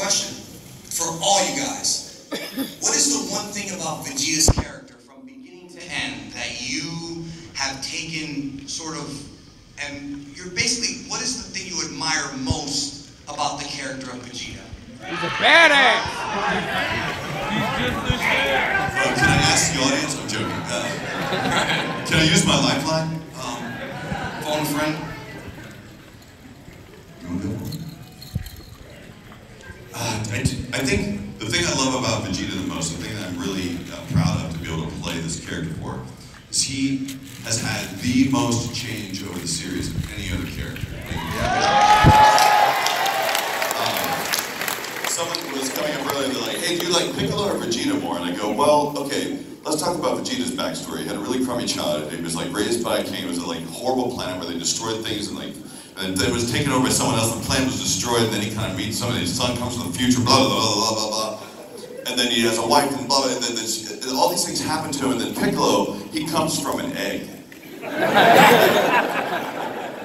question for all you guys. What is the one thing about Vegeta's character from beginning to end that you have taken sort of, and you're basically, what is the thing you admire most about the character of Vegeta? He's a badass! He's just the shit! Can I ask the audience? I'm joking. Can I use my lifeline? Phone a friend? You want to go? I think the thing I love about Vegeta the most, the thing that I'm really proud of to be able to play this character for, is he has had the most change over the series of any other character. Someone was coming up earlier, they're like, hey, do you like Piccolo or Vegeta more? And I go, well, okay, let's talk about Vegeta's backstory. He had a really crummy childhood. He was like raised by a king. It was a like horrible planet where they destroyed things and it was taken over by someone else. The planet was destroyed, and then he kind of meets somebody. His son comes from the future, blah, blah, blah, blah, blah, blah. And then he has a wife, and blah, blah, and then all these things happen to him, and then Piccolo, he comes from an egg.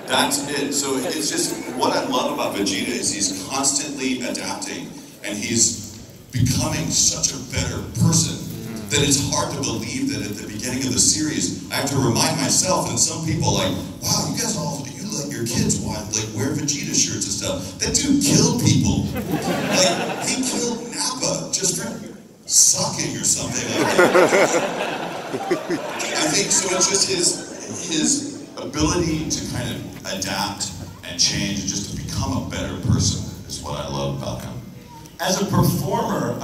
That's it. So it's just, what I love about Vegeta is he's constantly adapting, and he's becoming such a better person that it's hard to believe that at the beginning of the series, I have to remind myself, and some people like, wow, you guys all, you let your kids wear Vegeta shirts and stuff. That dude killed people. Like, he killed Nappa just for sucking or something. I think, so it's just his ability to kind of adapt and change and just to become a better person is what I love about him. As a performer, and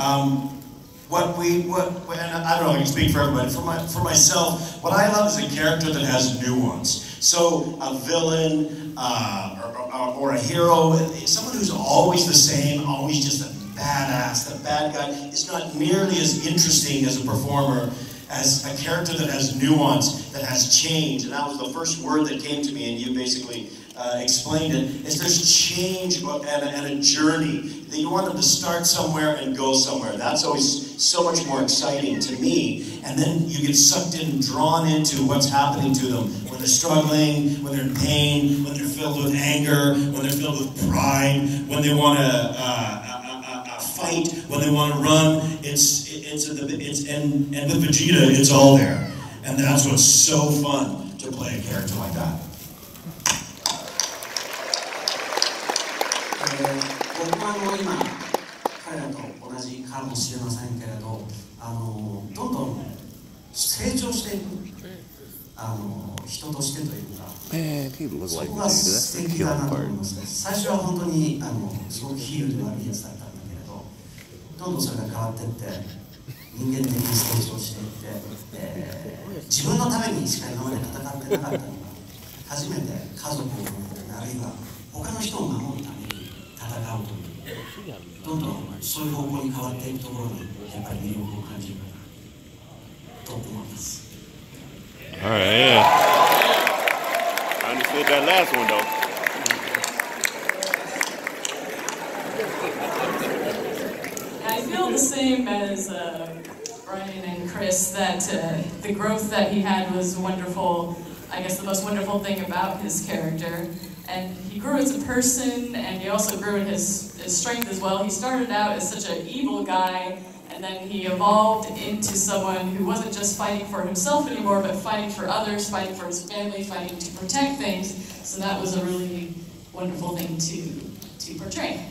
I don't know, I can speak for everybody, for myself, what I love is a character that has nuance. So a villain or a hero, someone who's always the same, always just a badass, the bad guy, is not nearly as interesting as a performer as a character that has nuance, that has change. And that was the first word that came to me, and you basically explained it, is there's change and a journey. That you want them to start somewhere and go somewhere. That's always so much more exciting to me. And then you get sucked in and drawn into what's happening to them. When they're struggling, when they're in pain, when they're filled with anger, when they're filled with pride, when they want to fight, when they want to run. And with Vegeta, it's all there. And that's what's so fun to play a character like that. 僕も今彼らと同じかもしれませんけれど、どんどん成長していく人としてというか、そこが素敵だなと思いますね。最初は本当にすごくヒールで悪いやつだったんだけれど、どんどんそれが変わっていって人間的に成長していって、自分のためにしか今まで戦ってなかったのが初めて家族を守る、あるいは他の人を守るために戦うという、どんどんそういう方向に変わっていくところにやっぱり魅力を感じるかなと思います。All right, yeah. I understood that last one though. I feel the same as Brian and Chris, that the growth that he had was wonderful. I guess the most wonderful thing about his character. And he grew as a person, and he also grew in his strength as well. He started out as such an evil guy, and then he evolved into someone who wasn't just fighting for himself anymore, but fighting for others, fighting for his family, fighting to protect things. So that was a really wonderful thing to portray.